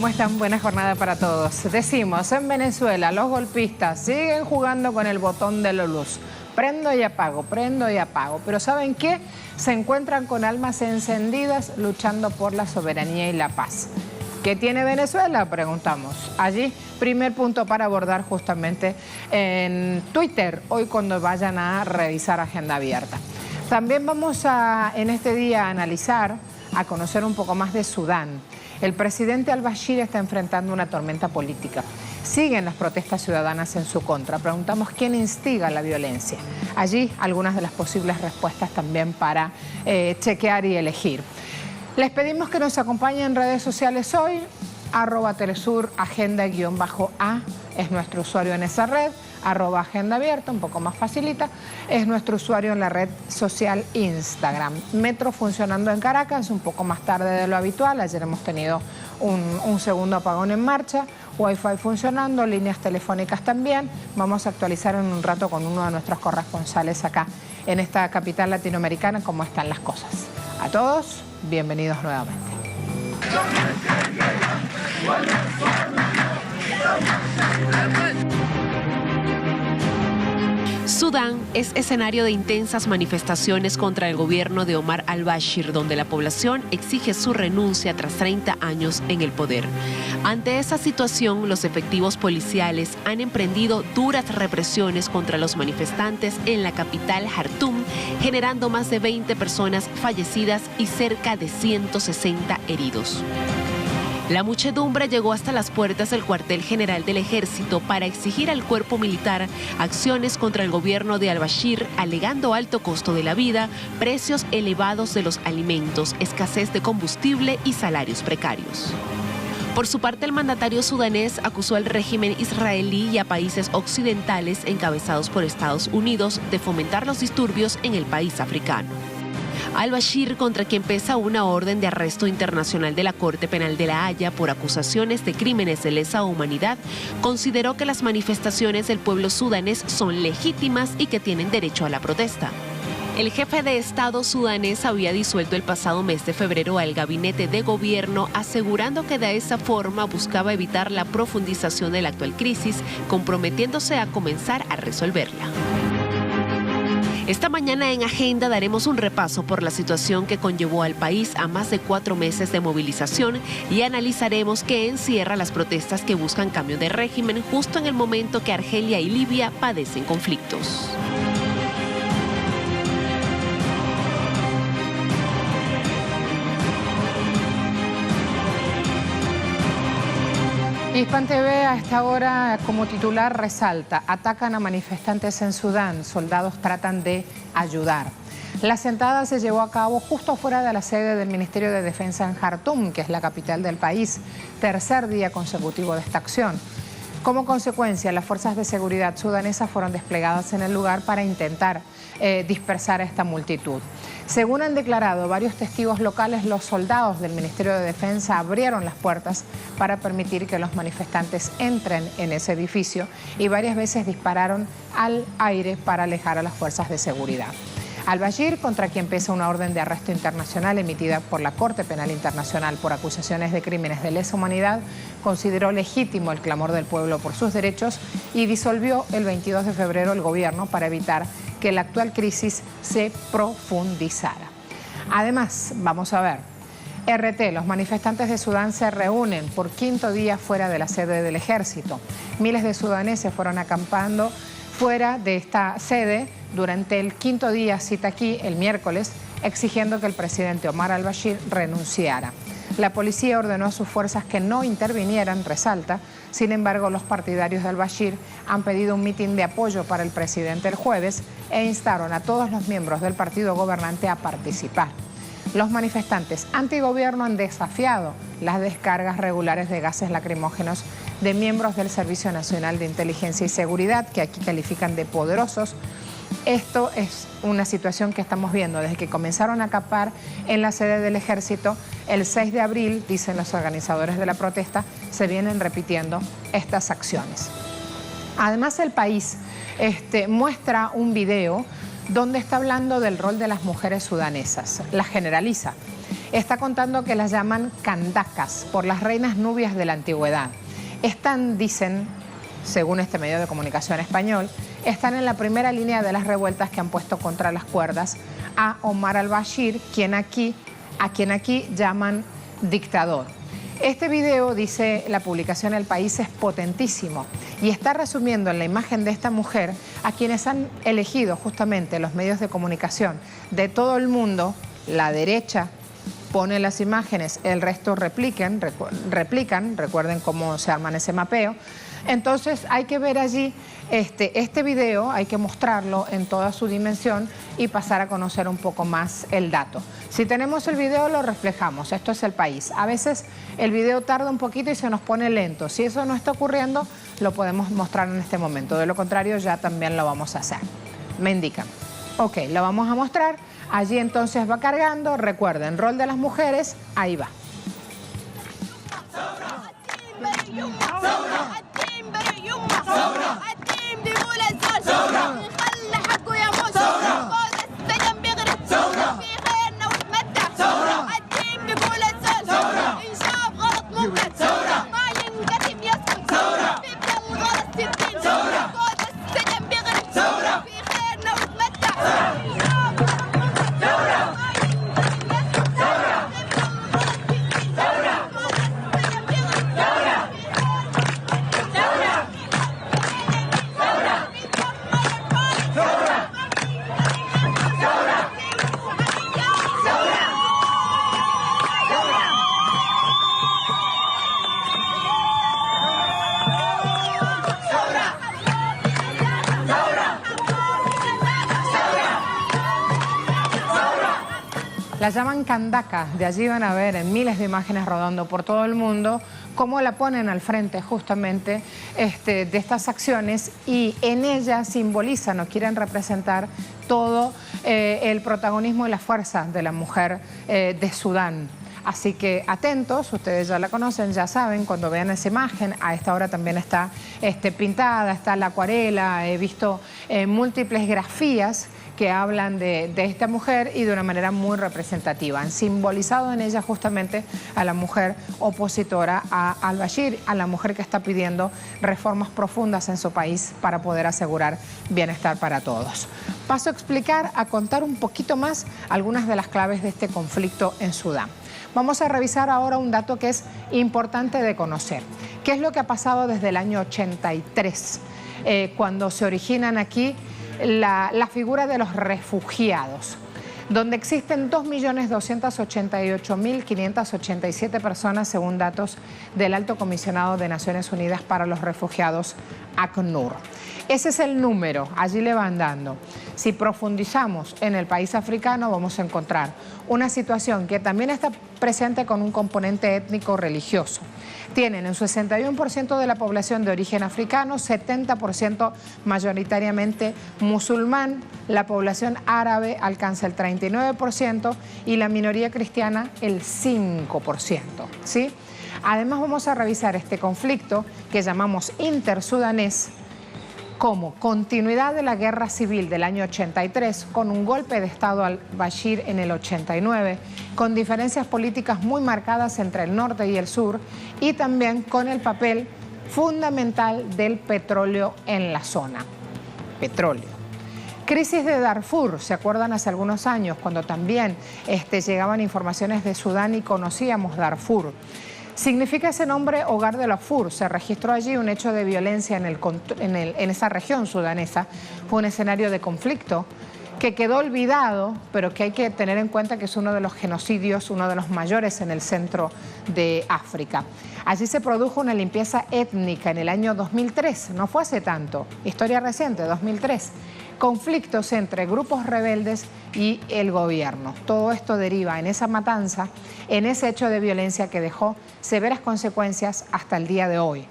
¿Cómo están? Buena jornada para todos. Decimos, en Venezuela los golpistas siguen jugando con el botón de la luz. Prendo y apago, prendo y apago. Pero ¿saben qué? Se encuentran con almas encendidas luchando por la soberanía y la paz. ¿Qué tiene Venezuela? Preguntamos. Allí, primer punto para abordar justamente en Twitter, hoy cuando vayan a revisar Agenda Abierta. También vamos a, en este día, a analizar, a conocer un poco más de Sudán. El presidente al-Bashir está enfrentando una tormenta política. Siguen las protestas ciudadanas en su contra. Preguntamos quién instiga la violencia. Allí algunas de las posibles respuestas también para chequear y elegir. Les pedimos que nos acompañen en redes sociales hoy. @Telesur Agenda_A es nuestro usuario en esa red. @Agenda Abierta, un poco más facilita, es nuestro usuario en la red social Instagram. Metro funcionando en Caracas, un poco más tarde de lo habitual. Ayer hemos tenido un segundo apagón en marcha. Wi-Fi funcionando, líneas telefónicas también. Vamos a actualizar en un rato con uno de nuestros corresponsales acá en esta capital latinoamericana cómo están las cosas. A todos, bienvenidos nuevamente. Sudán es escenario de intensas manifestaciones contra el gobierno de Omar al-Bashir, donde la población exige su renuncia tras 30 años en el poder. Ante esa situación, los efectivos policiales han emprendido duras represiones contra los manifestantes en la capital Jartum, generando más de 20 personas fallecidas y cerca de 160 heridos. La muchedumbre llegó hasta las puertas del cuartel general del ejército para exigir al cuerpo militar acciones contra el gobierno de al-Bashir, alegando alto costo de la vida, precios elevados de los alimentos, escasez de combustible y salarios precarios. Por su parte, el mandatario sudanés acusó al régimen israelí y a países occidentales encabezados por Estados Unidos de fomentar los disturbios en el país africano. Al-Bashir, contra quien pesa una orden de arresto internacional de la Corte Penal de La Haya por acusaciones de crímenes de lesa humanidad, consideró que las manifestaciones del pueblo sudanés son legítimas y que tienen derecho a la protesta. El jefe de Estado sudanés había disuelto el pasado mes de febrero al gabinete de gobierno, asegurando que de esa forma buscaba evitar la profundización de la actual crisis, comprometiéndose a comenzar a resolverla. Esta mañana en Agenda daremos un repaso por la situación que conllevó al país a más de 4 meses de movilización y analizaremos qué encierra las protestas que buscan cambio de régimen justo en el momento que Argelia y Libia padecen conflictos. Hispan TV a esta hora como titular resalta: atacan a manifestantes en Sudán, soldados tratan de ayudar. La sentada se llevó a cabo justo afuera de la sede del Ministerio de Defensa en Jartum, que es la capital del país, tercer día consecutivo de esta acción. Como consecuencia, las fuerzas de seguridad sudanesas fueron desplegadas en el lugar para intentar dispersar a esta multitud. Según han declarado varios testigos locales, los soldados del Ministerio de Defensa abrieron las puertas para permitir que los manifestantes entren en ese edificio y varias veces dispararon al aire para alejar a las fuerzas de seguridad. Al-Bashir, contra quien pesa una orden de arresto internacional emitida por la Corte Penal Internacional por acusaciones de crímenes de lesa humanidad, consideró legítimo el clamor del pueblo por sus derechos y disolvió el 22 de febrero el gobierno para evitar que la actual crisis se profundizara. Además, vamos a ver, RT, los manifestantes de Sudán se reúnen por 5º día fuera de la sede del ejército. Miles de sudaneses fueron acampando fuera de esta sede durante el 5º día, cita aquí, el miércoles, exigiendo que el presidente Omar al-Bashir renunciara. La policía ordenó a sus fuerzas que no intervinieran, resalta. Sin embargo, los partidarios de al-Bashir han pedido un mitin de apoyo para el presidente el jueves e instaron a todos los miembros del partido gobernante a participar. Los manifestantes antigobierno han desafiado las descargas regulares de gases lacrimógenos de miembros del Servicio Nacional de Inteligencia y Seguridad, que aquí califican de poderosos. Esto es una situación que estamos viendo desde que comenzaron a acampar en la sede del ejército. El 6 de abril, dicen los organizadores de la protesta, se vienen repitiendo estas acciones. Además, el país muestra un video donde está hablando del rol de las mujeres sudanesas, las generaliza está contando que las llaman candacas por las reinas nubias de la antigüedad. Están, dicen, según este medio de comunicación español, están en la primera línea de las revueltas que han puesto contra las cuerdas a Omar al-Bashir, a quien aquí llaman dictador. Este video, dice la publicación El País, es potentísimo y está resumiendo en la imagen de esta mujer a quienes han elegido justamente los medios de comunicación de todo el mundo. La derecha pone las imágenes, el resto replican, recuerden cómo se arman ese mapeo. Entonces hay que ver allí este video, hay que mostrarlo en toda su dimensión y pasar a conocer un poco más el dato. Si tenemos el video lo reflejamos, esto es El País. A veces el video tarda un poquito y se nos pone lento. Si eso no está ocurriendo, lo podemos mostrar en este momento. De lo contrario, ya también lo vamos a hacer. Me indican. Ok, lo vamos a mostrar. Allí entonces va cargando. Recuerden, rol de las mujeres, ahí va. La llaman candaca, de allí van a ver en miles de imágenes rodando por todo el mundo cómo la ponen al frente justamente de estas acciones y en ella simbolizan o quieren representar todo el protagonismo y la fuerza de la mujer de Sudán. Así que atentos, ustedes ya la conocen, ya saben, cuando vean esa imagen, a esta hora también está pintada, está la acuarela, he visto múltiples grafías que hablan de esta mujer y de una manera muy representativa. Han simbolizado en ella justamente a la mujer opositora a al-Bashir, a la mujer que está pidiendo reformas profundas en su país para poder asegurar bienestar para todos. Paso a explicar, a contar un poquito más algunas de las claves de este conflicto en Sudán. Vamos a revisar ahora un dato que es importante de conocer. ¿Qué es lo que ha pasado desde el año 83? Cuando se originan aquí la figura de los refugiados, donde existen 2.288.587 personas según datos del Alto Comisionado de Naciones Unidas para los Refugiados, ACNUR. Ese es el número, allí le van dando. Si profundizamos en el país africano vamos a encontrar una situación que también está presente con un componente étnico religioso. Tienen un 61% de la población de origen africano, 70% mayoritariamente musulmán, la población árabe alcanza el 39% y la minoría cristiana el 5%, ¿sí? Además vamos a revisar este conflicto que llamamos intersudanés como continuidad de la guerra civil del año 83, con un golpe de Estado al-Bashir en el 89, con diferencias políticas muy marcadas entre el norte y el sur, y también con el papel fundamental del petróleo en la zona. Petróleo. Crisis de Darfur, ¿se acuerdan hace algunos años cuando también llegaban informaciones de Sudán y conocíamos Darfur? Significa ese nombre Hogar de Darfur. Se registró allí un hecho de violencia en esa región sudanesa. Fue un escenario de conflicto que quedó olvidado, pero que hay que tener en cuenta que es uno de los genocidios, uno de los mayores en el centro de África. Allí se produjo una limpieza étnica en el año 2003, no fue hace tanto, historia reciente, 2003. Conflictos entre grupos rebeldes y el gobierno. Todo esto deriva en esa matanza, en ese hecho de violencia que dejó severas consecuencias hasta el día de hoy.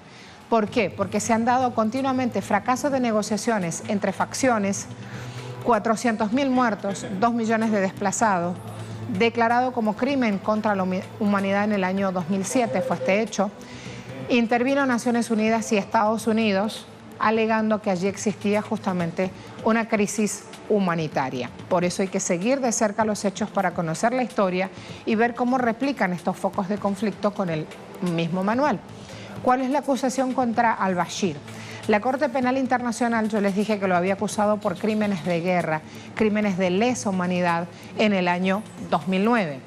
¿Por qué? Porque se han dado continuamente fracasos de negociaciones entre facciones, 400.000 muertos, 2 millones de desplazados, declarado como crimen contra la humanidad en el año 2007 fue este hecho. Intervino Naciones Unidas y Estados Unidos alegando que allí existía justamente una crisis humanitaria. Por eso hay que seguir de cerca los hechos para conocer la historia y ver cómo replican estos focos de conflicto con el mismo manual. ¿Cuál es la acusación contra al-Bashir? La Corte Penal Internacional, yo les dije que lo había acusado por crímenes de guerra, crímenes de lesa humanidad en el año 2009.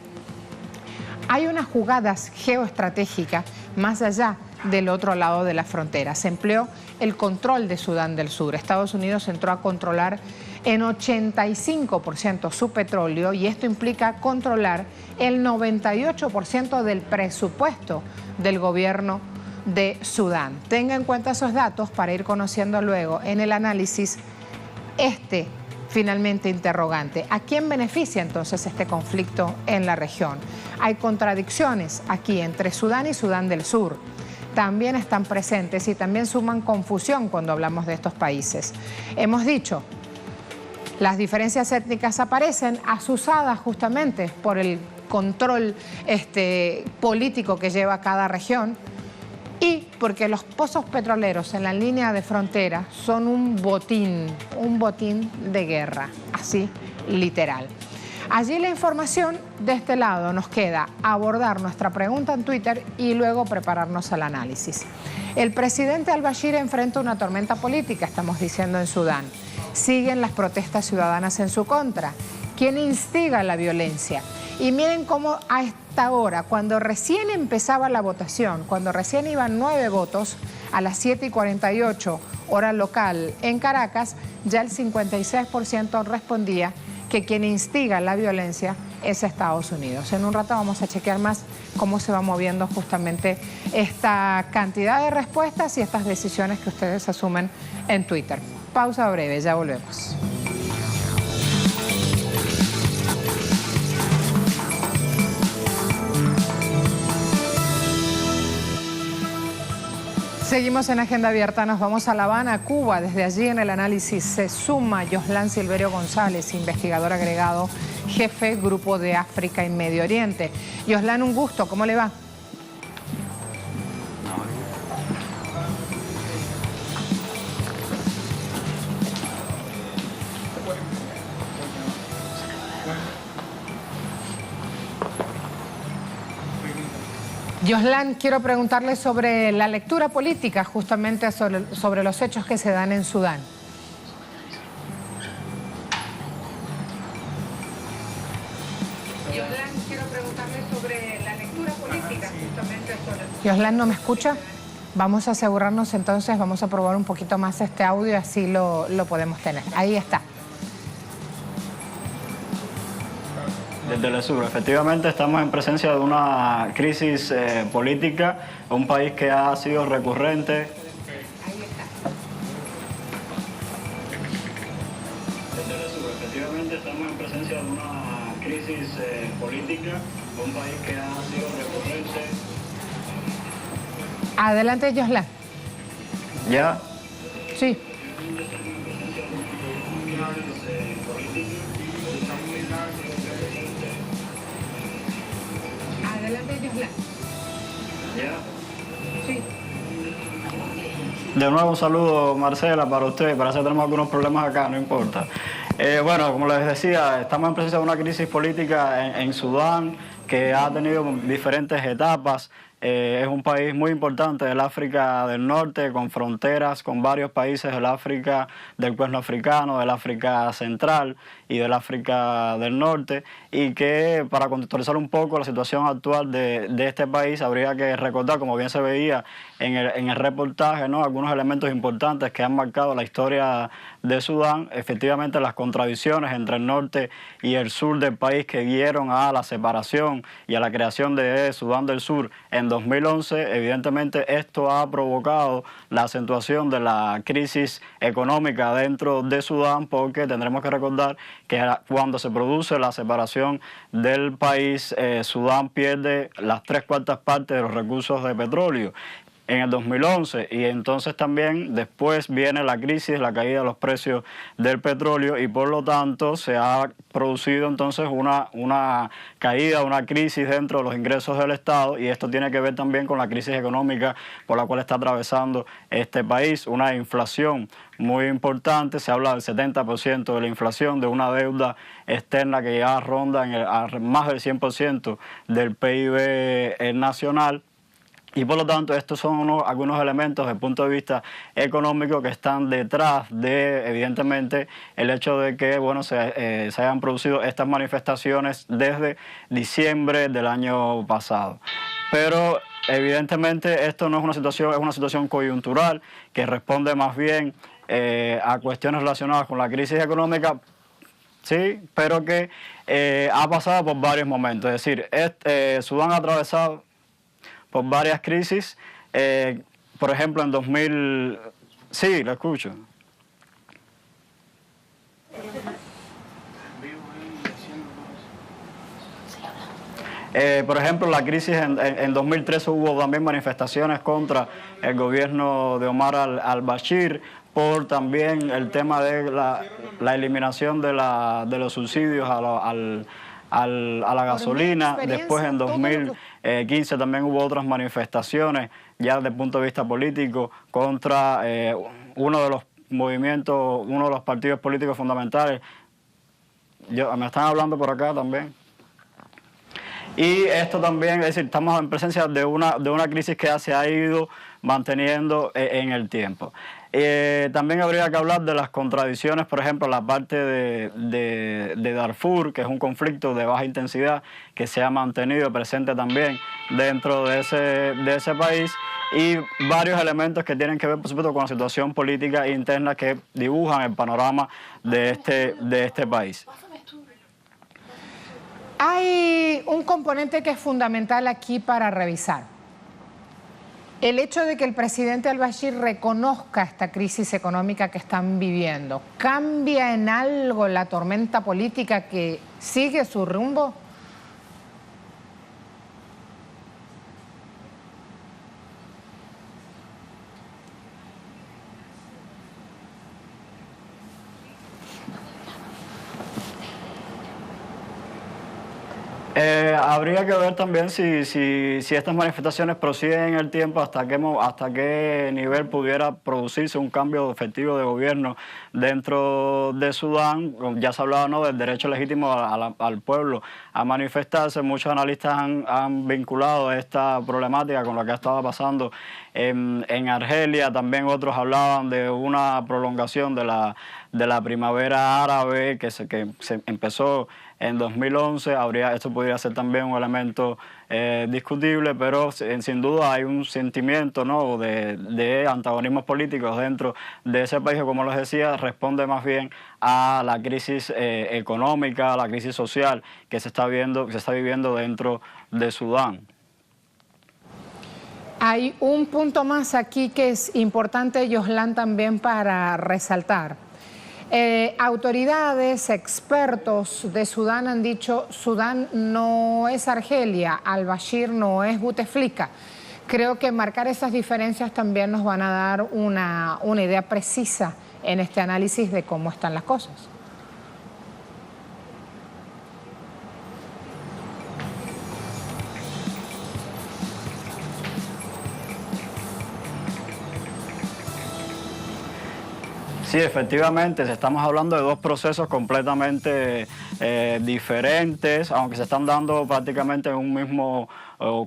Hay unas jugadas geoestratégicas más allá del otro lado de la frontera. Se empleó el control de Sudán del Sur. Estados Unidos entró a controlar en 85% su petróleo y esto implica controlar el 98% del presupuesto del gobierno de Sudán. Tenga en cuenta esos datos para ir conociendo luego en el análisis finalmente interrogante. ¿A quién beneficia entonces este conflicto en la región? Hay contradicciones aquí entre Sudán y Sudán del Sur. También están presentes y también suman confusión cuando hablamos de estos países. Hemos dicho, las diferencias étnicas aparecen asusadas justamente por el control político que lleva cada región y porque los pozos petroleros en la línea de frontera son un botín de guerra, así literal. Allí la información de este lado nos queda abordar nuestra pregunta en Twitter y luego prepararnos al análisis. El presidente al-Bashir enfrenta una tormenta política, estamos diciendo en Sudán. Siguen las protestas ciudadanas en su contra. ¿Quién instiga la violencia? Y miren cómo a esta hora, cuando recién empezaba la votación, cuando recién iban 9 votos, a las 7:48 hora local en Caracas, ya el 56% respondía que quien instiga la violencia es Estados Unidos. En un rato vamos a chequear más cómo se va moviendo justamente esta cantidad de respuestas y estas decisiones que ustedes asumen en Twitter. Pausa breve, ya volvemos. Seguimos en Agenda Abierta, nos vamos a La Habana, Cuba. Desde allí en el análisis se suma Yoslán Silverio González, investigador agregado, jefe Grupo de África y Medio Oriente. Yoslán, un gusto, ¿cómo le va? Yoslán, quiero preguntarle sobre la lectura política, justamente sobre los hechos que se dan en Sudán. Yoslán, quiero preguntarle sobre la lectura política, justamente sobre... Yoslán, ¿no me escucha? Vamos a asegurarnos entonces, vamos a probar un poquito más este audio y así lo podemos tener. Ahí está. Desde el sur, efectivamente estamos en presencia de una crisis política, un país que ha sido recurrente. Ahí está. Desde el sur, efectivamente estamos en presencia de una crisis política, un país que ha sido recurrente. Adelante, Yoslán. ¿Ya? Sí. Adelante, Yoslán. ¿Ya? Sí. De nuevo un saludo, Marcela, para usted. Parece que tenemos algunos problemas acá, no importa. Bueno, como les decía, estamos en presencia de una crisis política en Sudán que ha tenido diferentes etapas. Es un país muy importante del África del Norte, con fronteras con varios países del África del Cuerno Africano, del África Central y del África del Norte, y que para contextualizar un poco la situación actual de este país habría que recordar, como bien se veía en el reportaje, ¿no?, algunos elementos importantes que han marcado la historia de Sudán. Efectivamente, las contradicciones entre el norte y el sur del país que dieron a la separación y a la creación de Sudán del Sur en 2011, evidentemente esto ha provocado la acentuación de la crisis económica dentro de Sudán, porque tendremos que recordar que cuando se produce la separación del país, Sudán pierde las 3/4 partes de los recursos de petróleo. en el 2011, y entonces también después viene la crisis, la caída de los precios del petróleo, y por lo tanto se ha producido entonces una caída, una crisis dentro de los ingresos del Estado, y esto tiene que ver también con la crisis económica por la cual está atravesando este país, una inflación muy importante. Se habla del 70% de la inflación, de una deuda externa que ya ronda en más del 100% del PIB nacional. Y por lo tanto, estos son algunos elementos desde el punto de vista económico que están detrás de, evidentemente, el hecho de que se hayan producido estas manifestaciones desde diciembre del año pasado. Pero evidentemente esto no es una situación coyuntural que responde más bien a cuestiones relacionadas con la crisis económica, sí, pero que ha pasado por varios momentos. Es decir, Sudán ha atravesado por varias crisis. Por ejemplo, en 2000... Sí, lo escucho. Por ejemplo, la crisis en 2013 hubo también manifestaciones contra el gobierno de Omar al-Bashir por también el tema de la eliminación de los subsidios a la gasolina. Después en 2015 también hubo otras manifestaciones ya desde el punto de vista político contra uno de los movimientos, uno de los partidos políticos fundamentales. Me están hablando por acá también. Y esto también, es decir, estamos en presencia de una crisis que ya se ha ido manteniendo en el tiempo. También habría que hablar de las contradicciones, por ejemplo, la parte de Darfur, que es un conflicto de baja intensidad que se ha mantenido presente también dentro de ese país, y varios elementos que tienen que ver, por supuesto, con la situación política interna que dibujan el panorama de este país. Hay un componente que es fundamental aquí para revisar. El hecho de que el presidente al-Bashir reconozca esta crisis económica que están viviendo, ¿cambia en algo la tormenta política que sigue su rumbo? Habría que ver también si estas manifestaciones prosiguen en el tiempo, hasta qué nivel pudiera producirse un cambio efectivo de gobierno dentro de Sudán. Ya se hablaba, ¿no?, del derecho legítimo al pueblo a manifestarse. Muchos analistas han vinculado esta problemática con lo que estaba pasando en Argelia. También otros hablaban de una prolongación de la primavera árabe que se empezó en 2011. Esto podría ser también un elemento discutible, pero sin duda hay un sentimiento, ¿no?, de antagonismos políticos dentro de ese país que, como les decía, responde más bien a la crisis económica, a la crisis social que se está viviendo dentro de Sudán. Hay un punto más aquí que es importante, Yoslán, también para resaltar. Autoridades, expertos de Sudán han dicho: Sudán no es Argelia, al-Bashir no es Buteflika. Creo que marcar esas diferencias también nos van a dar una idea precisa en este análisis de cómo están las cosas. Sí, efectivamente, estamos hablando de dos procesos completamente diferentes, aunque se están dando prácticamente en un mismo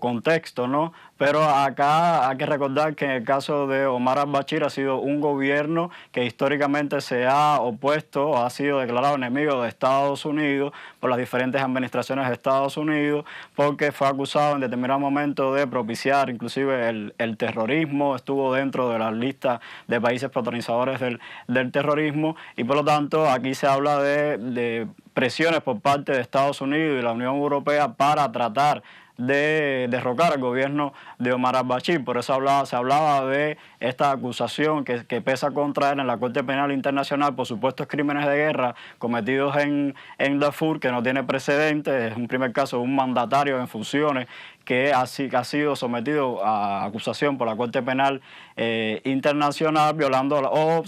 contexto, ¿no? Pero acá hay que recordar que en el caso de Omar al-Bashir ha sido un gobierno que históricamente se ha opuesto, ha sido declarado enemigo de Estados Unidos por las diferentes administraciones de Estados Unidos, porque fue acusado en determinado momento de propiciar inclusive el terrorismo, estuvo dentro de las listas de países protagonizadores del terrorismo, y por lo tanto aquí se habla de presiones por parte de Estados Unidos y la Unión Europea para tratar de derrocar al gobierno de Omar al-Bashir. Por eso se hablaba de esta acusación que pesa contra él en la Corte Penal Internacional por supuestos crímenes de guerra cometidos en Darfur, que no tiene precedentes. Es un primer caso de un mandatario en funciones que ha sido sometido a acusación por la Corte Penal Internacional, violando o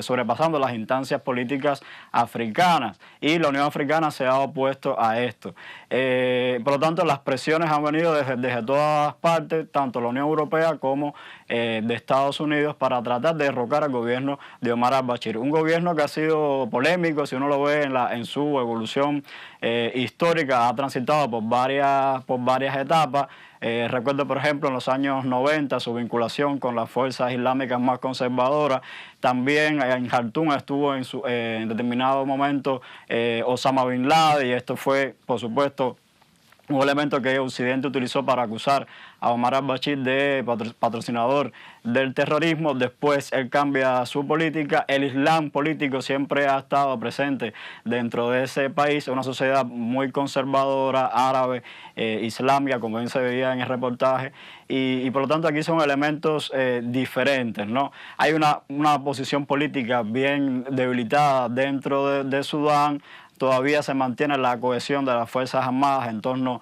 sobrepasando las instancias políticas africanas, y la Unión Africana se ha opuesto a esto. Por lo tanto, las presiones han venido desde todas partes, tanto la Unión Europea como de Estados Unidos, para tratar de derrocar al gobierno de Omar al-Bashir. Un gobierno que ha sido polémico, si uno lo ve en su evolución histórica, ha transitado por varias etapas. Recuerdo, por ejemplo, en los años 90 su vinculación con las fuerzas islámicas más conservadoras. También en Jartum estuvo en determinado momento Osama Bin Laden, y esto fue, por supuesto, un elemento que Occidente utilizó para acusar a Omar al-Bashir de patrocinador del terrorismo. Después él cambia su política. El Islam político siempre ha estado presente dentro de ese país, una sociedad muy conservadora, árabe, islámica, como bien se veía en el reportaje, y por lo tanto aquí son elementos diferentes, ¿no? Hay una posición política bien debilitada dentro de Sudán. Todavía se mantiene la cohesión de las Fuerzas Armadas en torno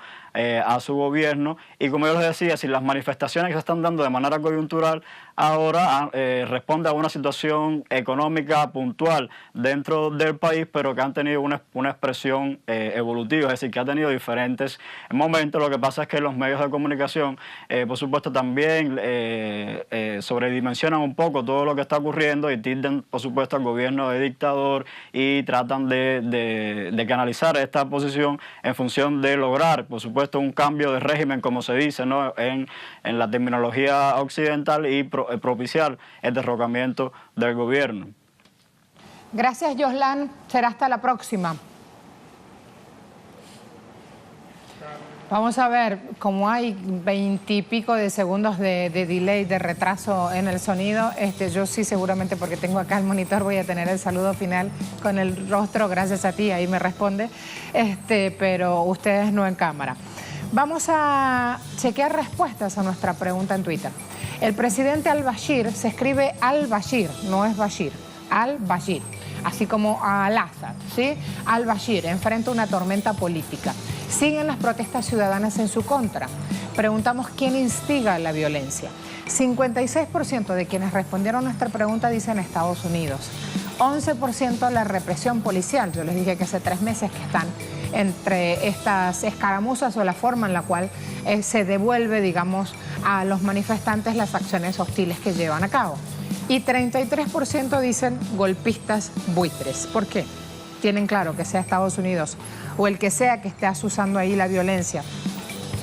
a su gobierno, y como yo les decía, si las manifestaciones que se están dando de manera coyuntural ahora responde a una situación económica puntual dentro del país, pero que han tenido una expresión evolutiva, es decir, que ha tenido diferentes momentos. Lo que pasa es que los medios de comunicación, por supuesto, también sobredimensionan un poco todo lo que está ocurriendo y tildan, por supuesto, al gobierno de dictador, y tratan de canalizar esta posición en función de lograr, por supuesto, un cambio de régimen, como se dice, ¿no?, en la terminología occidental, y propiciar el derrocamiento del gobierno. Gracias, Joslan. Será hasta la próxima. Vamos a ver, como hay 20 y pico de segundos de delay, de retraso en el sonido, yo sí, seguramente, porque tengo acá el monitor, voy a tener el saludo final con el rostro, gracias a ti, ahí me responde, pero ustedes no en cámara. Vamos a chequear respuestas a nuestra pregunta en Twitter. El presidente al-Bashir se escribe al-Bashir, no es Bashir, al-Bashir, así como al-Assad, ¿sí? Al-Bashir enfrenta una tormenta política. Siguen las protestas ciudadanas en su contra. Preguntamos quién instiga la violencia. 56% de quienes respondieron a nuestra pregunta dicen Estados Unidos. 11% la represión policial. Yo les dije que hace 3 meses que están entre estas escaramuzas, o la forma en la cual se devuelve, digamos, a los manifestantes las acciones hostiles que llevan a cabo. Y 33% dicen golpistas buitres. ¿Por qué? Tienen claro que sea Estados Unidos o el que sea que esté usando ahí la violencia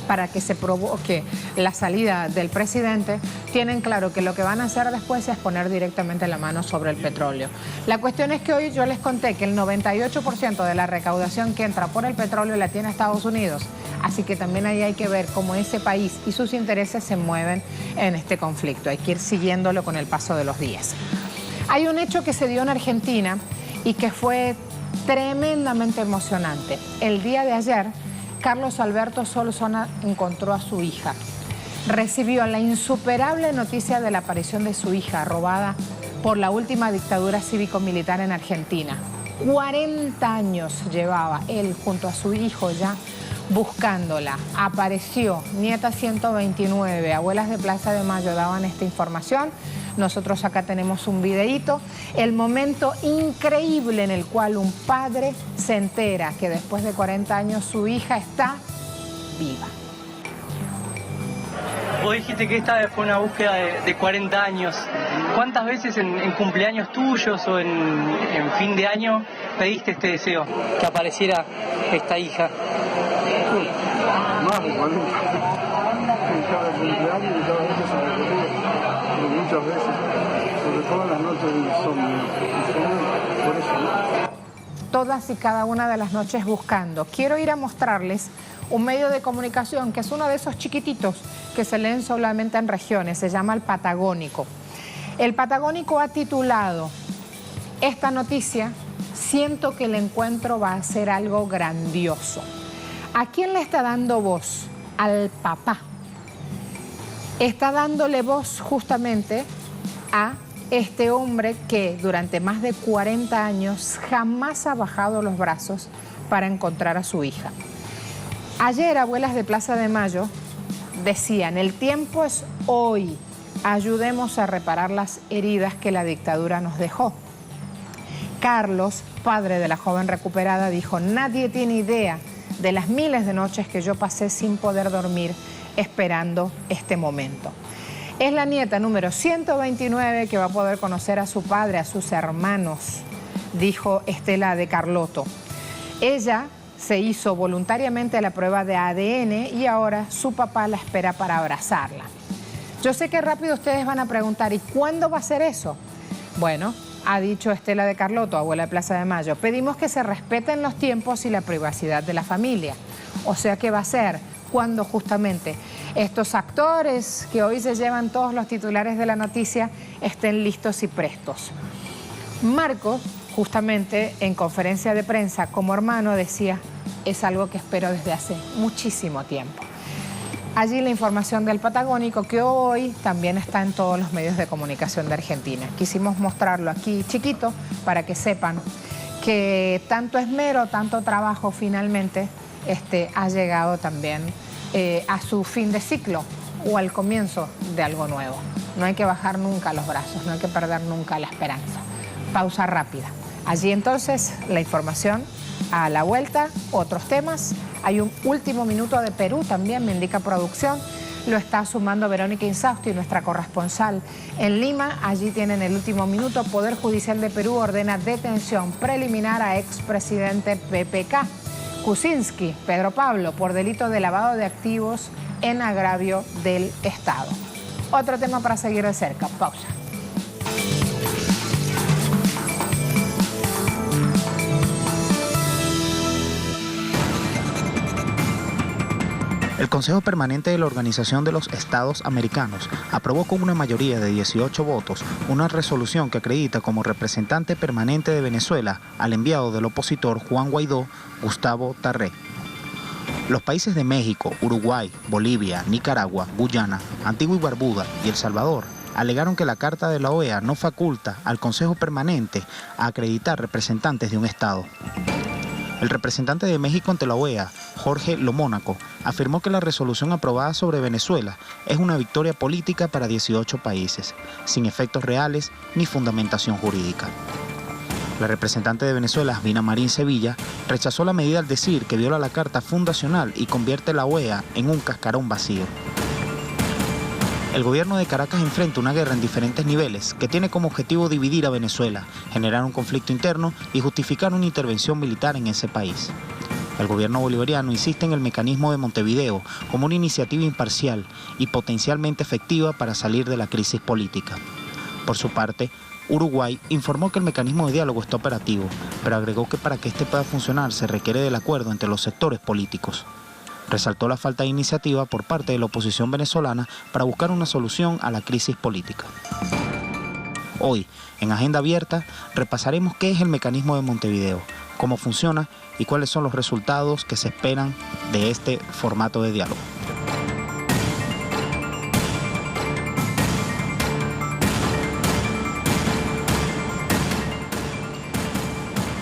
para que se provoque la salida del presidente, tienen claro que lo que van a hacer después es poner directamente la mano sobre el petróleo. La cuestión es que hoy yo les conté que el 98% de la recaudación que entra por el petróleo la tiene Estados Unidos, así que también ahí hay que ver cómo ese país y sus intereses se mueven en este conflicto. Hay que ir siguiéndolo con el paso de los días. Hay un hecho que se dio en Argentina y que fue tremendamente emocionante. El día de ayer, Carlos Alberto Solsona encontró a su hija. Recibió la insuperable noticia de la aparición de su hija, robada por la última dictadura cívico-militar en Argentina. 40 años llevaba él junto a su hijo ya buscándola. Apareció, nieta 129, abuelas de Plaza de Mayo daban esta información. Nosotros acá tenemos un videíto, el momento increíble en el cual un padre se entera que después de 40 años su hija está viva. Vos dijiste que esta fue una búsqueda de 40 años. ¿Cuántas veces en cumpleaños tuyos o en fin de año pediste este deseo, que apareciera esta hija? Más de 40. En cada cumpleaños y cada vez que se repetía. Muchas veces, sobre todo en las noches de insomnio. Por eso, ¿no? Todas y cada una de las noches buscando. Quiero ir a mostrarles un medio de comunicación que es uno de esos chiquititos que se leen solamente en regiones, se llama El Patagónico. El Patagónico ha titulado esta noticia: siento que el encuentro va a ser algo grandioso. ¿A quién le está dando voz? Al papá. Está dándole voz justamente a este hombre que durante más de 40 años jamás ha bajado los brazos para encontrar a su hija. Ayer, abuelas de Plaza de Mayo decían, el tiempo es hoy, ayudemos a reparar las heridas que la dictadura nos dejó. Carlos, padre de la joven recuperada, dijo, nadie tiene idea de las miles de noches que yo pasé sin poder dormir esperando este momento. Es la nieta número 129 que va a poder conocer a su padre, a sus hermanos, dijo Estela de Carlotto. Ella se hizo voluntariamente la prueba de ADN y ahora su papá la espera para abrazarla. Yo sé que rápido ustedes van a preguntar, ¿y cuándo va a ser eso? Bueno, ha dicho Estela de Carlotto, abuela de Plaza de Mayo, pedimos que se respeten los tiempos y la privacidad de la familia. O sea que va a ser cuando justamente estos actores que hoy se llevan todos los titulares de la noticia estén listos y prestos. Marcos, justamente en conferencia de prensa como hermano, decía, es algo que espero desde hace muchísimo tiempo. Allí la información del Patagónico, que hoy también está en todos los medios de comunicación de Argentina. Quisimos mostrarlo aquí chiquito para que sepan que tanto esmero, tanto trabajo finalmente ha llegado también a su fin de ciclo o al comienzo de algo nuevo. No hay que bajar nunca los brazos, no hay que perder nunca la esperanza. Pausa rápida. Allí entonces la información. A la vuelta, otros temas. Hay un último minuto de Perú también, me indica producción. Lo está sumando Verónica Insausti, nuestra corresponsal en Lima. Allí tienen el último minuto. Poder Judicial de Perú ordena detención preliminar a expresidente PPK. Kuczynski, Pedro Pablo, por delito de lavado de activos en agravio del Estado. Otro tema para seguir de cerca. Pausa. El Consejo Permanente de la Organización de los Estados Americanos aprobó con una mayoría de 18 votos una resolución que acredita como representante permanente de Venezuela al enviado del opositor Juan Guaidó, Gustavo Tarré. Los países de México, Uruguay, Bolivia, Nicaragua, Guyana, Antigua y Barbuda y El Salvador alegaron que la Carta de la OEA no faculta al Consejo Permanente a acreditar representantes de un Estado. El representante de México ante la OEA, Jorge Lomónaco, afirmó que la resolución aprobada sobre Venezuela es una victoria política para 18 países, sin efectos reales ni fundamentación jurídica. La representante de Venezuela, Vina Marín Sevilla, rechazó la medida al decir que viola la Carta Fundacional y convierte la OEA en un cascarón vacío. El gobierno de Caracas enfrenta una guerra en diferentes niveles que tiene como objetivo dividir a Venezuela, generar un conflicto interno y justificar una intervención militar en ese país. El gobierno bolivariano insiste en el mecanismo de Montevideo como una iniciativa imparcial y potencialmente efectiva para salir de la crisis política. Por su parte, Uruguay informó que el mecanismo de diálogo está operativo, pero agregó que para que este pueda funcionar se requiere del acuerdo entre los sectores políticos. Resaltó la falta de iniciativa por parte de la oposición venezolana para buscar una solución a la crisis política. Hoy, en Agenda Abierta, repasaremos qué es el mecanismo de Montevideo, cómo funciona y cuáles son los resultados que se esperan de este formato de diálogo.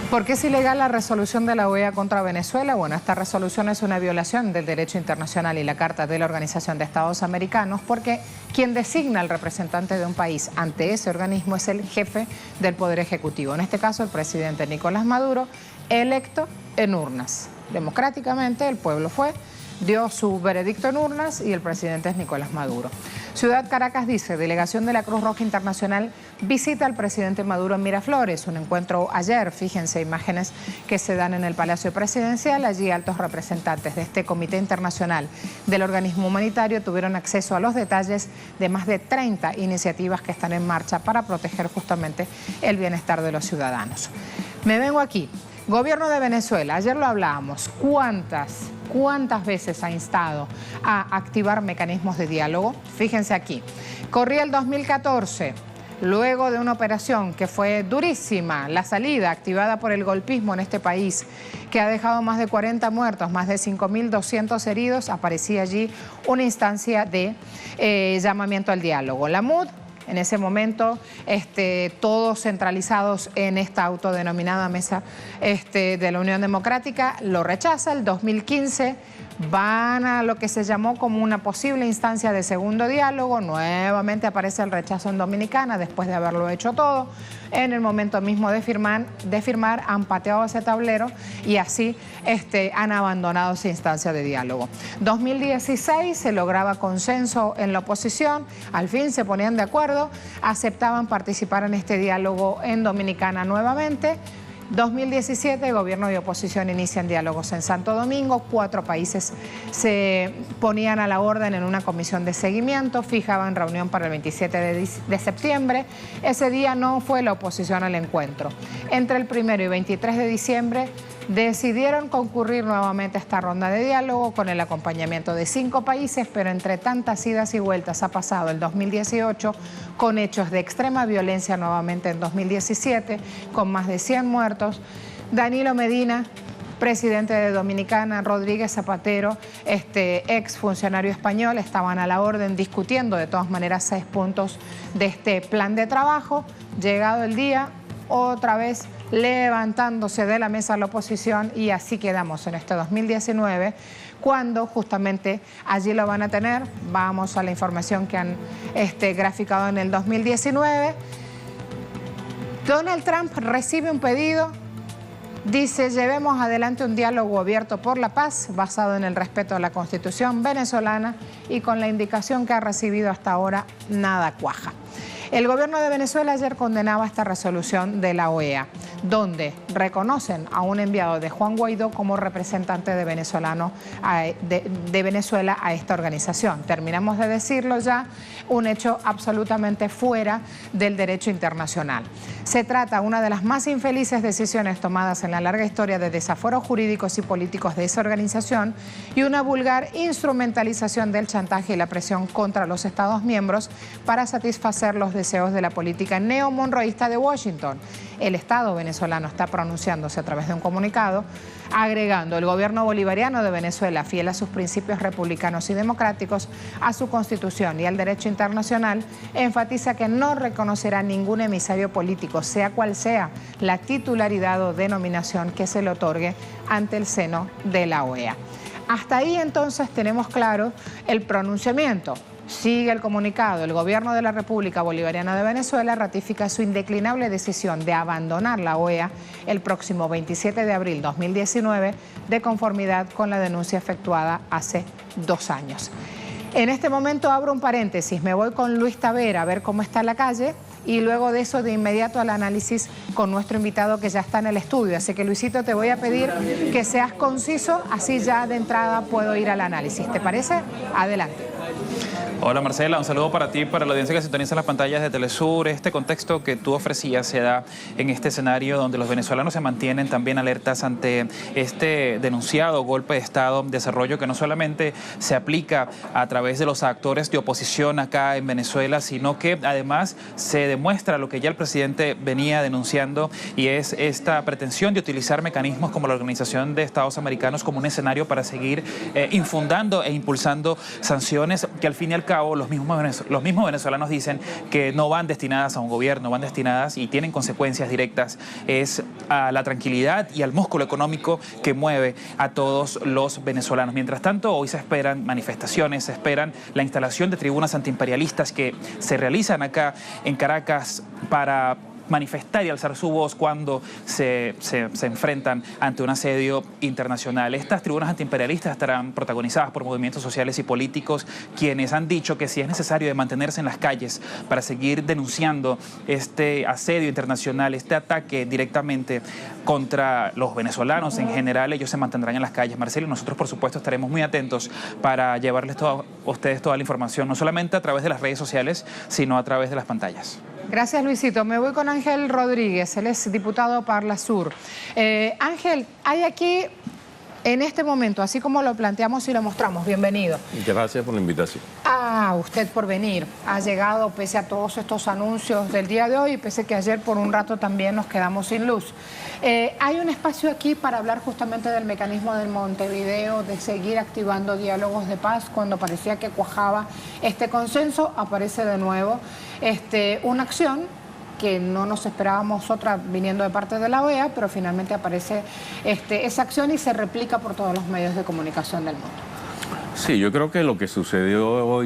¿Por qué es ilegal la resolución de la OEA contra Venezuela? Bueno, esta resolución es una violación del derecho internacional y la Carta de la Organización de Estados Americanos, porque quien designa al representante de un país ante ese organismo es el jefe del Poder Ejecutivo, en este caso el presidente Nicolás Maduro, electo en urnas. Democráticamente el pueblo dio su veredicto en urnas y el presidente es Nicolás Maduro. Ciudad Caracas dice, delegación de la Cruz Roja Internacional visita al presidente Maduro en Miraflores. Un encuentro ayer, fíjense, imágenes que se dan en el Palacio Presidencial. Allí altos representantes de este Comité Internacional del organismo humanitario tuvieron acceso a los detalles de más de 30 iniciativas que están en marcha para proteger justamente el bienestar de los ciudadanos. Me vengo aquí. Gobierno de Venezuela, ayer lo hablábamos, ¿cuántas veces ha instado a activar mecanismos de diálogo? Fíjense aquí, corría el 2014, luego de una operación que fue durísima, la salida activada por el golpismo en este país, que ha dejado más de 40 muertos, más de 5.200 heridos, aparecía allí una instancia de llamamiento al diálogo. La MUD, en ese momento, todos centralizados en esta autodenominada mesa de la Unión Democrática, lo rechaza. El 2015 van a lo que se llamó como una posible instancia de segundo diálogo. Nuevamente aparece el rechazo en Dominicana después de haberlo hecho todo. En el momento mismo de firmar han pateado ese tablero y así han abandonado esa instancia de diálogo. 2016 se lograba consenso en la oposición, al fin se ponían de acuerdo, aceptaban participar en este diálogo en Dominicana nuevamente. 2017, gobierno y oposición inician diálogos en Santo Domingo. 4 países se ponían a la orden en una comisión de seguimiento, fijaban reunión para el 27 de septiembre. Ese día no fue la oposición al encuentro. Entre el 1 y 23 de diciembre decidieron concurrir nuevamente a esta ronda de diálogo con el acompañamiento de 5 países, pero entre tantas idas y vueltas ha pasado el 2018 con hechos de extrema violencia nuevamente en 2017, con más de 100 muertos. Danilo Medina, presidente de Dominicana, Rodríguez Zapatero, ex funcionario español, estaban a la orden discutiendo de todas maneras 6 puntos de este plan de trabajo. Llegado el día, otra vez levantándose de la mesa la oposición, y así quedamos en este 2019, cuando justamente allí lo van a tener. Vamos a la información que han graficado en el 2019. Donald Trump recibe un pedido, dice: llevemos adelante un diálogo abierto por la paz basado en el respeto a la Constitución venezolana, y con la indicación que ha recibido hasta ahora, nada cuaja. El gobierno de Venezuela ayer condenaba esta resolución de la OEA, donde reconocen a un enviado de Juan Guaidó como representante de Venezuela a esta organización. Terminamos de decirlo ya, un hecho absolutamente fuera del derecho internacional. Se trata de una de las más infelices decisiones tomadas en la larga historia de desaforos jurídicos y políticos de esa organización, y una vulgar instrumentalización del chantaje y la presión contra los Estados miembros para satisfacer los deseos de la política neomonroísta de Washington. El Estado venezolano está pronunciándose a través de un comunicado, agregando: el gobierno bolivariano de Venezuela, fiel a sus principios republicanos y democráticos, a su Constitución y al derecho internacional, enfatiza que no reconocerá ningún emisario político, sea cual sea la titularidad o denominación que se le otorgue ante el seno de la OEA. Hasta ahí entonces tenemos claro el pronunciamiento. Sigue el comunicado: el gobierno de la República Bolivariana de Venezuela ratifica su indeclinable decisión de abandonar la OEA el próximo 27 de abril de 2019, de conformidad con la denuncia efectuada hace 2 años. En este momento abro un paréntesis, me voy con Luis Tavera a ver cómo está la calle, y luego de eso de inmediato al análisis con nuestro invitado que ya está en el estudio. Así que, Luisito, te voy a pedir que seas conciso, así ya de entrada puedo ir al análisis. ¿Te parece? Adelante. Hola Marcela, un saludo para ti y para la audiencia que sintoniza las pantallas de Telesur. Este contexto que tú ofrecías se da en este escenario donde los venezolanos se mantienen también alertas ante este denunciado golpe de Estado, desarrollo que no solamente se aplica a través de los actores de oposición acá en Venezuela, sino que además se demuestra lo que ya el presidente venía denunciando, y es esta pretensión de utilizar mecanismos como la Organización de Estados Americanos como un escenario para seguir infundando e impulsando sanciones que al fin y al cabo los mismos venezolanos dicen que no van destinadas a un gobierno, van destinadas y tienen consecuencias directas es a la tranquilidad y al músculo económico que mueve a todos los venezolanos. Mientras tanto, hoy se esperan manifestaciones, se esperan la instalación de tribunas antiimperialistas que se realizan acá en Caracas para manifestar y alzar su voz cuando se enfrentan ante un asedio internacional. Estas tribunas antiimperialistas estarán protagonizadas por movimientos sociales y políticos, quienes han dicho que si es necesario de mantenerse en las calles para seguir denunciando este asedio internacional, este ataque directamente contra los venezolanos en general, ellos se mantendrán en las calles, Marcelo, y nosotros por supuesto estaremos muy atentos para llevarles a ustedes toda la información, no solamente a través de las redes sociales, sino a través de las pantallas. Gracias, Luisito. Me voy con Ángel Rodríguez, él es diputado Parla Sur. Ángel, hay aquí en este momento, así como lo planteamos y lo mostramos, bienvenido. Gracias por la invitación. A usted por venir. Ha llegado pese a todos estos anuncios del día de hoy, y pese a que ayer por un rato también nos quedamos sin luz. Hay un espacio aquí para hablar justamente del mecanismo del Montevideo, de seguir activando diálogos de paz. Cuando parecía que cuajaba este consenso, aparece de nuevo una acción que no nos esperábamos otra viniendo de parte de la OEA, pero finalmente aparece esa acción y se replica por todos los medios de comunicación del mundo. Sí, yo creo que lo que sucedió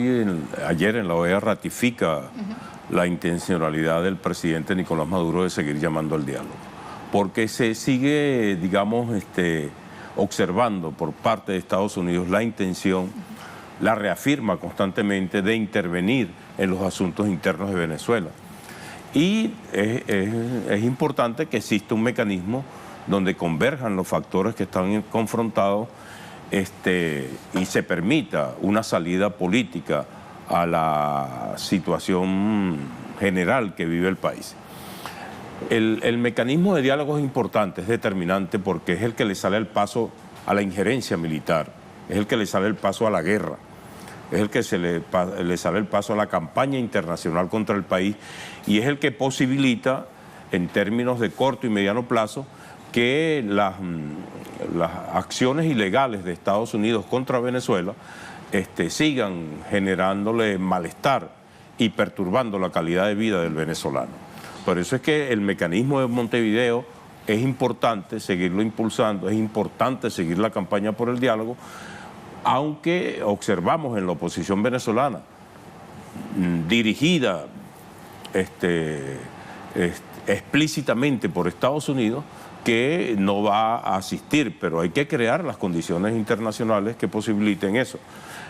ayer en la OEA ratifica la intencionalidad del presidente Nicolás Maduro de seguir llamando al diálogo, porque se sigue, digamos, observando por parte de Estados Unidos la intención, la reafirma constantemente de intervenir en los asuntos internos de Venezuela. Y es importante que exista un mecanismo donde converjan los factores que están confrontados y se permita una salida política a la situación general que vive el país. El mecanismo de diálogo es importante, es determinante, porque es el que le sale el paso a la injerencia militar, es el que le sale el paso a la guerra, es el que le sale el paso a la campaña internacional contra el país, y es el que posibilita, en términos de corto y mediano plazo, que las acciones ilegales de Estados Unidos contra Venezuela sigan generándole malestar y perturbando la calidad de vida del venezolano. Por eso es que el mecanismo de Montevideo es importante seguirlo impulsando, es importante seguir la campaña por el diálogo, aunque observamos en la oposición venezolana, dirigida explícitamente por Estados Unidos, que no va a asistir, pero hay que crear las condiciones internacionales que posibiliten eso.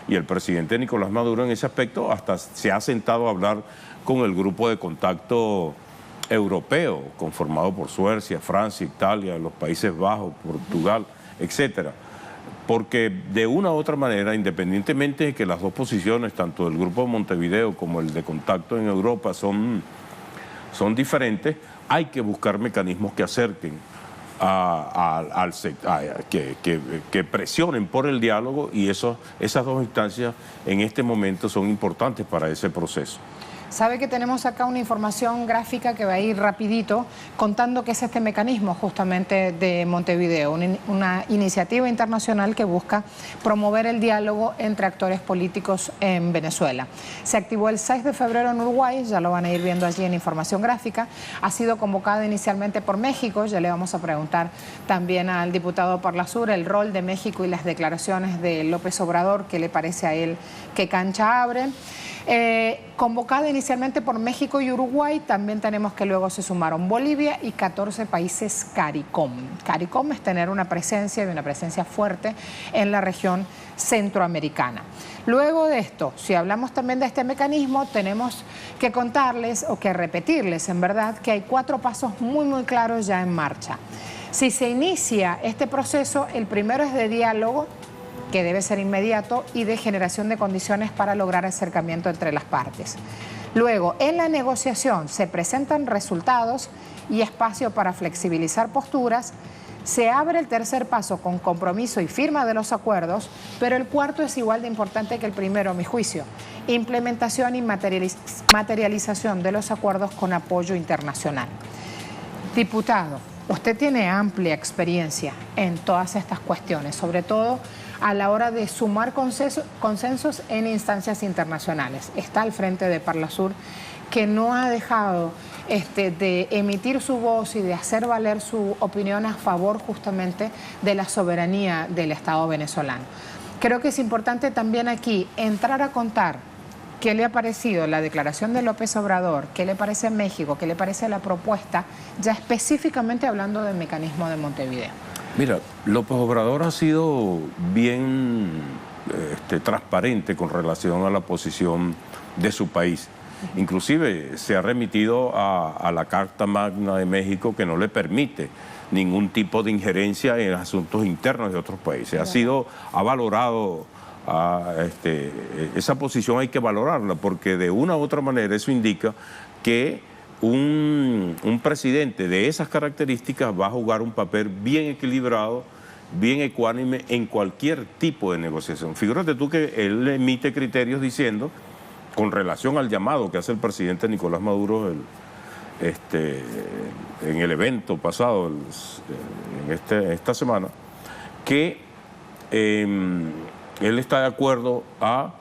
Y el presidente Nicolás Maduro en ese aspecto hasta se ha sentado a hablar con el grupo de contacto europeo, conformado por Suecia, Francia, Italia, los Países Bajos, Portugal, etcétera. Porque de una u otra manera, independientemente de que las dos posiciones, tanto del grupo de Montevideo como el de contacto en Europa, son diferentes, hay que buscar mecanismos que acerquen que presionen por el diálogo, y esas dos instancias en este momento son importantes para ese proceso. Sabe que tenemos acá una información gráfica que va a ir rapidito contando qué es este mecanismo justamente de Montevideo, una iniciativa internacional que busca promover el diálogo entre actores políticos en Venezuela. Se activó el 6 de febrero en Uruguay, ya lo van a ir viendo allí en información gráfica. Ha sido convocada inicialmente por México, ya le vamos a preguntar también al diputado Parlasur el rol de México y las declaraciones de López Obrador, qué le parece a él qué cancha abre. Convocada inicialmente por México y Uruguay, también tenemos que luego se sumaron Bolivia y 14 países CARICOM. CARICOM es tener una presencia y una presencia fuerte en la región centroamericana. Luego de esto, si hablamos también de este mecanismo, tenemos que contarles o que repetirles, en verdad, que hay 4 pasos muy claros ya en marcha. Si se inicia este proceso, el primero es de diálogo, que debe ser inmediato, y de generación de condiciones para lograr acercamiento entre las partes. Luego, en la negociación se presentan resultados y espacio para flexibilizar posturas. Se abre el tercer paso con compromiso y firma de los acuerdos, pero el cuarto es igual de importante que el primero, a mi juicio: implementación y materialización de los acuerdos con apoyo internacional. Diputado, usted tiene amplia experiencia en todas estas cuestiones, sobre todo a la hora de sumar consensos en instancias internacionales. Está al frente de Parlasur, que no ha dejado de emitir su voz y de hacer valer su opinión a favor justamente de la soberanía del Estado venezolano. Creo que es importante también aquí entrar a contar qué le ha parecido la declaración de López Obrador, qué le parece México, qué le parece la propuesta, ya específicamente hablando del mecanismo de Montevideo. Mira, López Obrador ha sido bien transparente con relación a la posición de su país. Inclusive se ha remitido a la Carta Magna de México, que no le permite ningún tipo de injerencia en asuntos internos de otros países. Ha valorado esa posición, hay que valorarla, porque de una u otra manera eso indica que un presidente de esas características va a jugar un papel bien equilibrado, bien ecuánime en cualquier tipo de negociación. Figúrate tú que él emite criterios diciendo, con relación al llamado que hace el presidente Nicolás Maduro en el evento pasado, en esta semana, que él está de acuerdo a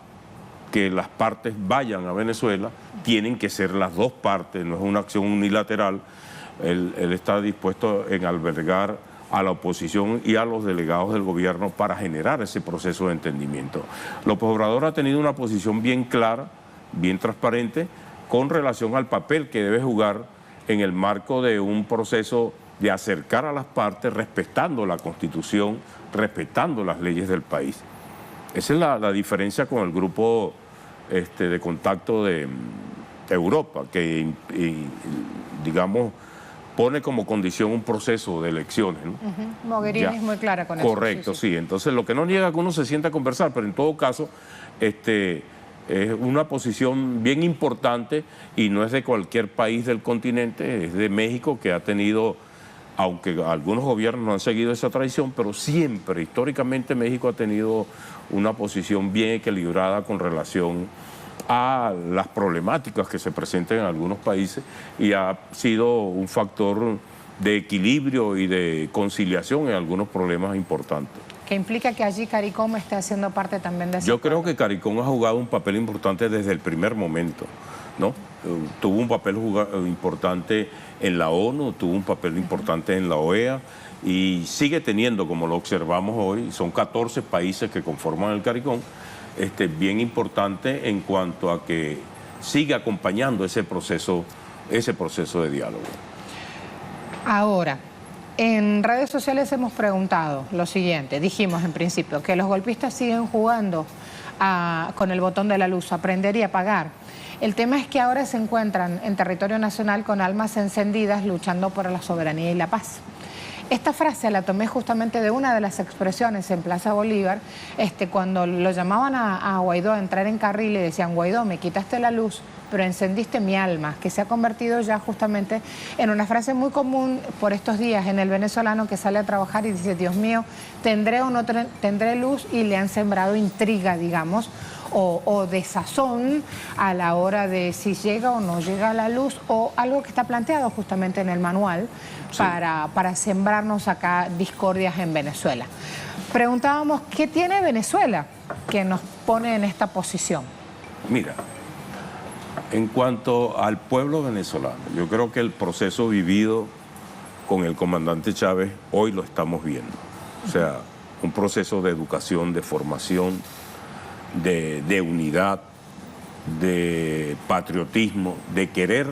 que las partes vayan a Venezuela, tienen que ser las dos partes, no es una acción unilateral. Él está dispuesto en albergar a la oposición y a los delegados del gobierno para generar ese proceso de entendimiento. López Obrador ha tenido una posición bien clara, bien transparente, con relación al papel que debe jugar en el marco de un proceso de acercar a las partes, respetando la Constitución, respetando las leyes del país. Esa es la diferencia con el grupo de contacto de Europa, que digamos pone como condición un proceso de elecciones, ¿no? Mogherini es muy clara con eso. Correcto, sí. Entonces, lo que no niega que uno se sienta a conversar, pero en todo caso, es una posición bien importante y no es de cualquier país del continente, es de México, que ha tenido, aunque algunos gobiernos no han seguido esa tradición, pero siempre, históricamente, México ha tenido una posición bien equilibrada con relación a las problemáticas que se presentan en algunos países y ha sido un factor de equilibrio y de conciliación en algunos problemas importantes. Que implica que allí CARICOM esté haciendo parte también de eso. Yo creo que CARICOM ha jugado un papel importante desde el primer momento, ¿no? Tuvo un papel importante en la ONU, tuvo un papel importante en la OEA y sigue teniendo, como lo observamos hoy, son 14 países que conforman el CARICOM, bien importante en cuanto a que sigue acompañando ese proceso de diálogo. Ahora, en redes sociales hemos preguntado lo siguiente, dijimos en principio que los golpistas siguen jugando con el botón de la luz, a prender y apagar. El tema es que ahora se encuentran en territorio nacional con almas encendidas luchando por la soberanía y la paz. Esta frase la tomé justamente de una de las expresiones en Plaza Bolívar, cuando lo llamaban a Guaidó a entrar en carril y decían: Guaidó, me quitaste la luz, pero encendiste mi alma, que se ha convertido ya justamente en una frase muy común por estos días en el venezolano que sale a trabajar y dice: Dios mío, ¿tendré o no tendré luz? Y le han sembrado intriga, digamos, o desazón a la hora de si llega o no llega la luz, o algo que está planteado justamente en el manual, sí, para sembrarnos acá discordias en Venezuela. Preguntábamos, ¿qué tiene Venezuela que nos pone en esta posición? Mira, en cuanto al pueblo venezolano, yo creo que el proceso vivido con el comandante Chávez hoy lo estamos viendo. O sea, un proceso de educación, de formación, de unidad, de patriotismo, de querer,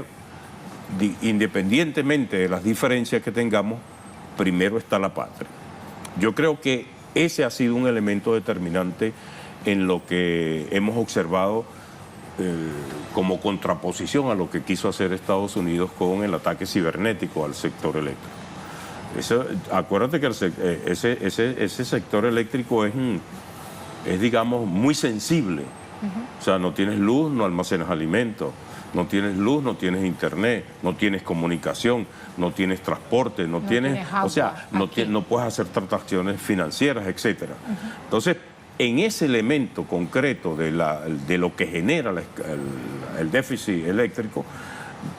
independientemente de las diferencias que tengamos, primero está la patria. Yo creo que ese ha sido un elemento determinante en lo que hemos observado como contraposición a lo que quiso hacer Estados Unidos con el ataque cibernético al sector eléctrico. Acuérdate que ese sector eléctrico es digamos, muy sensible. O sea, no tienes luz, no almacenas alimentos. No tienes luz, no tienes internet, no tienes comunicación, no tienes transporte, no tienes agua, o sea, no puedes hacer transacciones financieras, etcétera. Entonces, en ese elemento concreto de lo que genera el déficit eléctrico,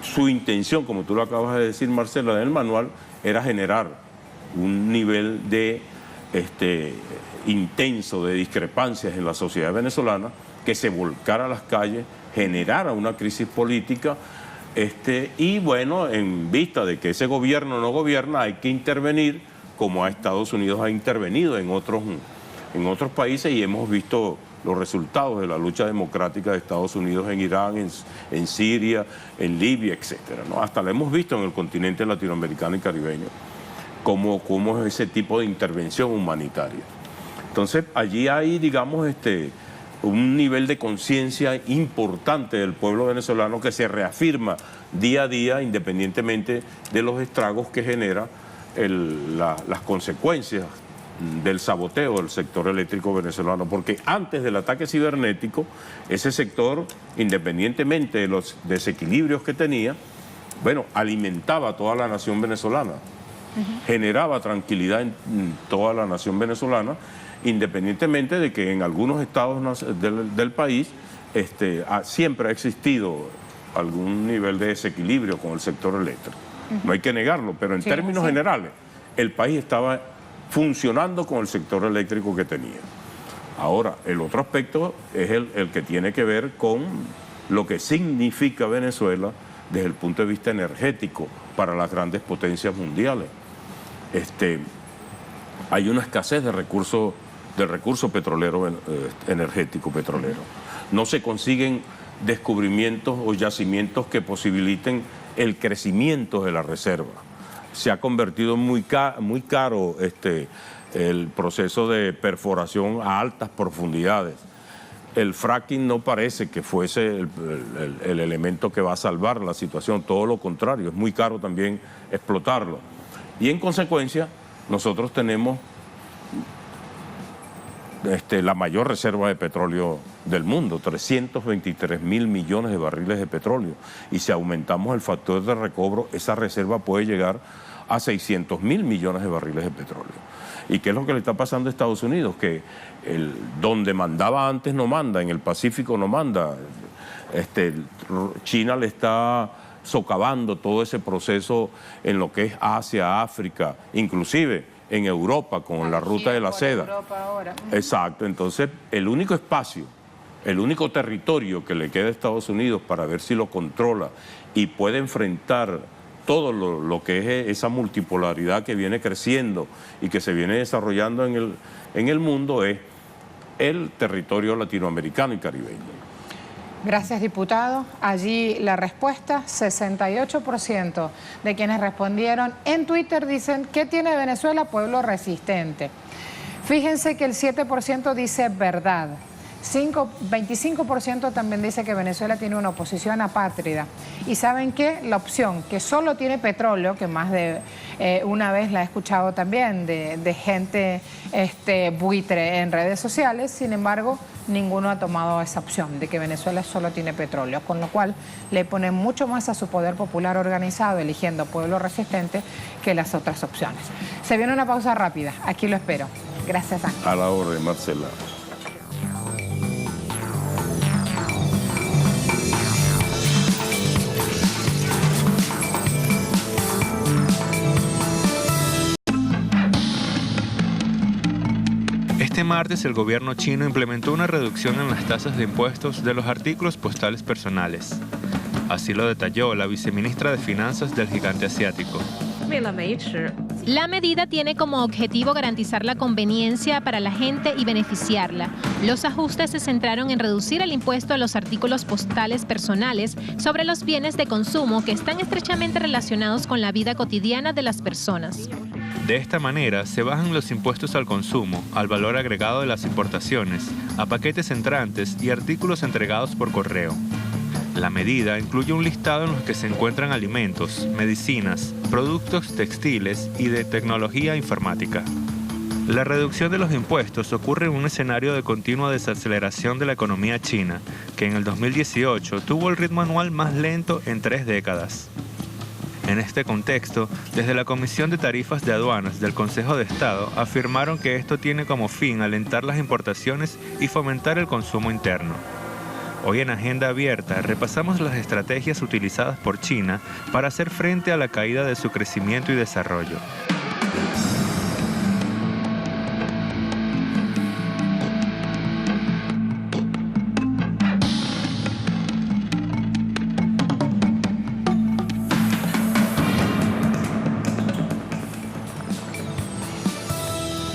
su intención, como tú lo acabas de decir, Marcela, en el manual, era generar un nivel de intenso de discrepancias en la sociedad venezolana, que se volcara a las calles, generara una crisis política, y bueno, en vista de que ese gobierno no gobierna, hay que intervenir, como a Estados Unidos ha intervenido en otros países, y hemos visto los resultados de la lucha democrática de Estados Unidos en Irán, en Siria, en Libia, etcétera, ¿no? Hasta lo hemos visto en el continente latinoamericano y caribeño, como es ese tipo de intervención humanitaria. Entonces, allí hay, digamos, un nivel de conciencia importante del pueblo venezolano que se reafirma día a día, independientemente de los estragos que genera las consecuencias del saboteo del sector eléctrico venezolano, porque antes del ataque cibernético, ese sector, independientemente de los desequilibrios que tenía, bueno, alimentaba a toda la nación venezolana, generaba tranquilidad en toda la nación venezolana, independientemente de que en algunos estados del país siempre ha existido algún nivel de desequilibrio con el sector eléctrico. No hay que negarlo, pero en términos generales, el país estaba funcionando con el sector eléctrico que tenía. Ahora, el otro aspecto es el que tiene que ver con lo que significa Venezuela desde el punto de vista energético para las grandes potencias mundiales. Hay una escasez de recurso petrolero, energético petrolero. No se consiguen descubrimientos o yacimientos que posibiliten el crecimiento de la reserva. Se ha convertido muy caro el proceso de perforación a altas profundidades. El fracking no parece que fuese el elemento que va a salvar la situación, todo lo contrario, es muy caro también explotarlo. Y en consecuencia, nosotros tenemos la mayor reserva de petróleo del mundo, 323.000 millones de barriles de petróleo. Y si aumentamos el factor de recobro, esa reserva puede llegar a 600.000 millones de barriles de petróleo. ¿Y qué es lo que le está pasando a Estados Unidos? Que donde mandaba antes no manda, en el Pacífico no manda. China le está socavando todo ese proceso en lo que es Asia, África, inclusive en Europa con la ruta de la seda. Exacto, entonces el único espacio, el único territorio que le queda a Estados Unidos para ver si lo controla y puede enfrentar todo lo que es esa multipolaridad que viene creciendo y que se viene desarrollando en el mundo es el territorio latinoamericano y caribeño. Gracias, diputado. Allí la respuesta, 68% de quienes respondieron en Twitter dicen, ¿qué tiene Venezuela? Pueblo resistente. Fíjense que el 7% dice verdad. 25% también dice que Venezuela tiene una oposición apátrida. ¿Y saben qué? La opción que solo tiene petróleo, que más de una vez la he escuchado también de gente buitre en redes sociales, sin embargo, ninguno ha tomado esa opción de que Venezuela solo tiene petróleo, con lo cual le ponen mucho más a su poder popular organizado, eligiendo pueblo resistente, que las otras opciones. Se viene una pausa rápida, aquí lo espero. Gracias, Ángel. A la orden, Marcela. Este martes el gobierno chino implementó una reducción en las tasas de impuestos de los artículos postales personales. Así lo detalló la viceministra de Finanzas del gigante asiático. La medida tiene como objetivo garantizar la conveniencia para la gente y beneficiarla. Los ajustes se centraron en reducir el impuesto a los artículos postales personales sobre los bienes de consumo que están estrechamente relacionados con la vida cotidiana de las personas. De esta manera, se bajan los impuestos al consumo, al valor agregado de las importaciones, a paquetes entrantes y artículos entregados por correo. La medida incluye un listado en los que se encuentran alimentos, medicinas, productos textiles y de tecnología informática. La reducción de los impuestos ocurre en un escenario de continua desaceleración de la economía china, que en el 2018 tuvo el ritmo anual más lento en 3 décadas. En este contexto, desde la Comisión de Tarifas de Aduanas del Consejo de Estado afirmaron que esto tiene como fin alentar las importaciones y fomentar el consumo interno. Hoy en Agenda Abierta repasamos las estrategias utilizadas por China para hacer frente a la caída de su crecimiento y desarrollo.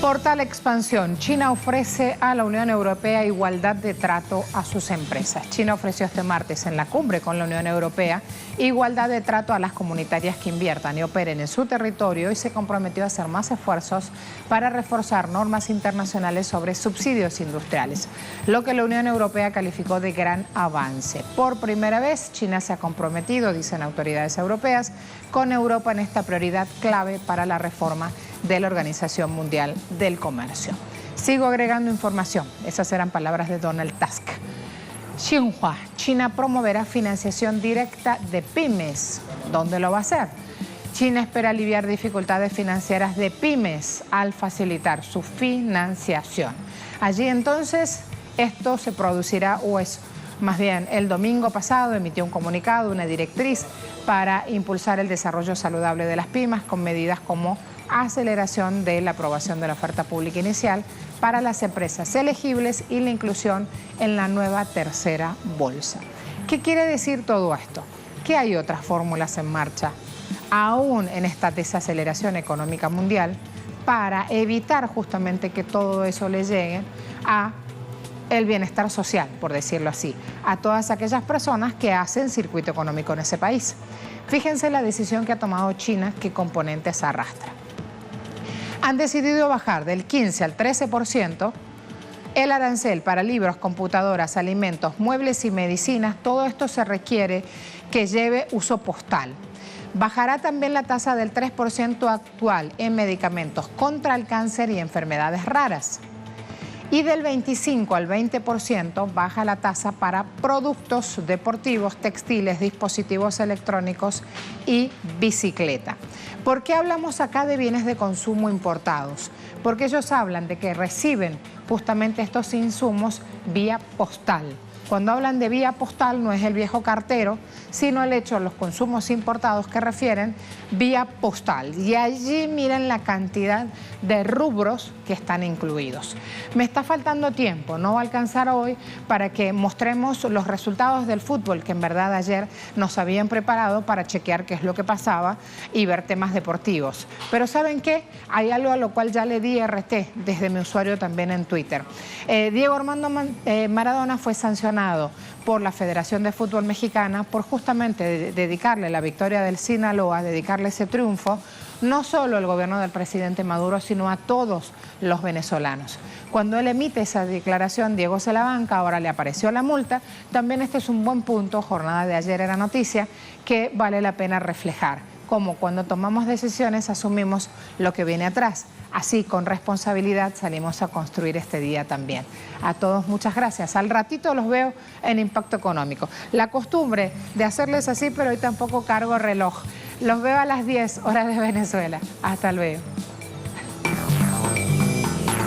Por tal expansión, China ofrece a la Unión Europea igualdad de trato a sus empresas. China ofreció este martes en la cumbre con la Unión Europea igualdad de trato a las comunitarias que inviertan y operen en su territorio y se comprometió a hacer más esfuerzos para reforzar normas internacionales sobre subsidios industriales, lo que la Unión Europea calificó de gran avance. Por primera vez, China se ha comprometido, dicen autoridades europeas, con Europa en esta prioridad clave para la reforma de la Organización Mundial del Comercio. Sigo agregando información. Esas eran palabras de Donald Tusk. Xinhua, China promoverá financiación directa de pymes. ¿Dónde lo va a hacer? China espera aliviar dificultades financieras de pymes al facilitar su financiación. Allí entonces esto se producirá o es Más bien, el domingo pasado emitió un comunicado, una directriz para impulsar el desarrollo saludable de las pymes con medidas como aceleración de la aprobación de la oferta pública inicial para las empresas elegibles y la inclusión en la nueva tercera bolsa. ¿Qué quiere decir todo esto? Que hay otras fórmulas en marcha, aún en esta desaceleración económica mundial, para evitar justamente que todo eso le llegue a el bienestar social, por decirlo así, a todas aquellas personas que hacen circuito económico en ese país. Fíjense la decisión que ha tomado China, qué componentes arrastra. Han decidido bajar del 15 al 13% el arancel para libros, computadoras, alimentos, muebles y medicinas. Todo esto se requiere que lleve uso postal. Bajará también la tasa del 3% actual en medicamentos contra el cáncer y enfermedades raras. Y del 25 al 20% baja la tasa para productos deportivos, textiles, dispositivos electrónicos y bicicleta. ¿Por qué hablamos acá de bienes de consumo importados? Porque ellos hablan de que reciben justamente estos insumos vía postal. Cuando hablan de vía postal no es el viejo cartero, sino el hecho de los consumos importados que refieren vía postal. Y allí miren la cantidad de rubros que están incluidos. Me está faltando tiempo, no va a alcanzar hoy para que mostremos los resultados del fútbol que en verdad ayer nos habían preparado para chequear qué es lo que pasaba y ver temas deportivos. Pero ¿saben qué? Hay algo a lo cual ya le di RT desde mi usuario también en Twitter. Diego Armando Maradona fue sancionado por la Federación de Fútbol Mexicana por justamente dedicarle la victoria del Sinaloa, dedicarle ese triunfo, no solo al gobierno del presidente Maduro, sino a todos los venezolanos. Cuando él emite esa declaración, Diego se la banca, ahora le apareció la multa. También este es un buen punto, jornada de ayer era noticia, que vale la pena reflejar. Como cuando tomamos decisiones asumimos lo que viene atrás. Así, con responsabilidad, salimos a construir este día también. A todos, muchas gracias. Al ratito los veo en Impacto Económico. La costumbre de hacerles así, pero hoy tampoco cargo reloj. Los veo a las 10 horas de Venezuela. Hasta luego.